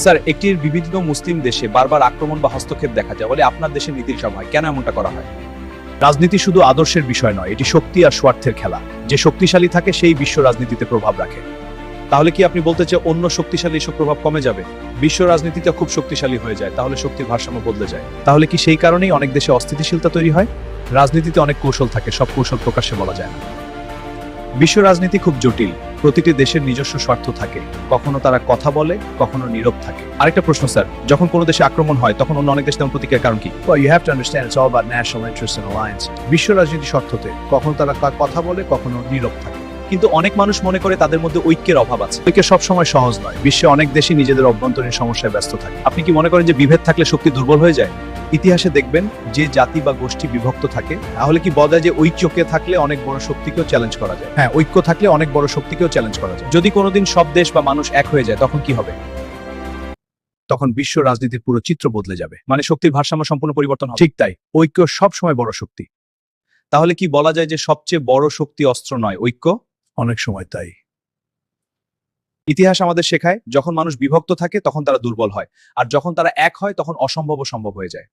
Sir, একটি বিভিন্ন মুসলিম দেশে বারবার আক্রমণ বা হস্তক্ষেপ দেখা যায় বলে আপনার দেশের নীতির সভায় কেন এমনটা করা হয়? রাজনীতি শুধু আদর্শের বিষয় নয়, এটি শক্তি আর স্বার্থের খেলা। যে শক্তিশালী থাকে সেই বিশ্ব রাজনীতিতে প্রভাব রাখে। তাহলে কি আপনি বলতে চান অন্য শক্তিশালী এসব প্রভাব কমে যাবে? বিশ্ব রাজনীতিটা খুব শক্তিশালী হয়ে যায়, তাহলে শক্তির ভারসাম্য বদলে যায়। তাহলে কি সেই কারণেই অনেক দেশে অস্থিতিশীলতা তৈরি হয়? রাজনীতিতে অনেক কৌশল থাকে, সব কৌশল প্রকাশ্যে বলা যায় না। বিশ্ব রাজনীতি খুব জটিল, প্রতিটি দেশের নিজস্ব স্বার্থ থাকে। কখনো তারা কথা বলে, কখনো নীরব থাকে। আরেকটা প্রশ্ন স্যার, যখন কোনো দেশে আক্রমণ হয় তখন অন্য অনেক দেশ তেমন প্রতিক্রিয়ার কারণ কি? Well, you have to understand it's all about national interest and alliance. বিশ্ব রাজনীতি স্বার্থতে কখনো তারা কথা বলে, কখনো নীরব থাকে। কিন্তু অনেক মানুষ মনে করে তাদের মধ্যে ঐক্যের অভাব আছে। ঐক্য সবসময় সহজ নয়। বিশ্বে অনেক দেশই নিজেদের অভ্যন্তরীণ সমস্যায় ব্যস্ত থাকে। আপনি কি মনে করেন যে বিভেদ থাকলে শক্তি দুর্বল হয়ে যায়? ইতিহাসে দেখবেন যে জাতি বা গোষ্ঠী বিভক্ত থাকে, তাহলে কি বলা যায় যে ঐক্যকে থাকলে অনেক বড় শক্তিকেও চ্যালেঞ্জ করা যায়? হ্যাঁ, ঐক্য থাকলে অনেক বড় শক্তিকেও চ্যালেঞ্জ করা যায়। যদি কোনোদিন সব দেশ বা মানুষ এক হয়ে যায় তখন কি হবে? তখন বিশ্ব রাজনীতির পুরো চিত্র বদলে যাবে। মানে শক্তির ভারসাম্য সম্পূর্ণ পরিবর্তন হবে। ঠিক তাই, ঐক্য সবসময় বড় শক্তি। তাহলে কি বলা যায় যে সবচেয়ে বড় শক্তি অস্ত্র নয়, ঐক্য? অনেক সময় তাই। ইতিহাস আমাদের শেখায় যখন মানুষ বিভক্ত থাকে তখন তারা দুর্বল হয়, আর যখন তারা এক হয় তখন অসম্ভব সম্ভব হয়ে যায়।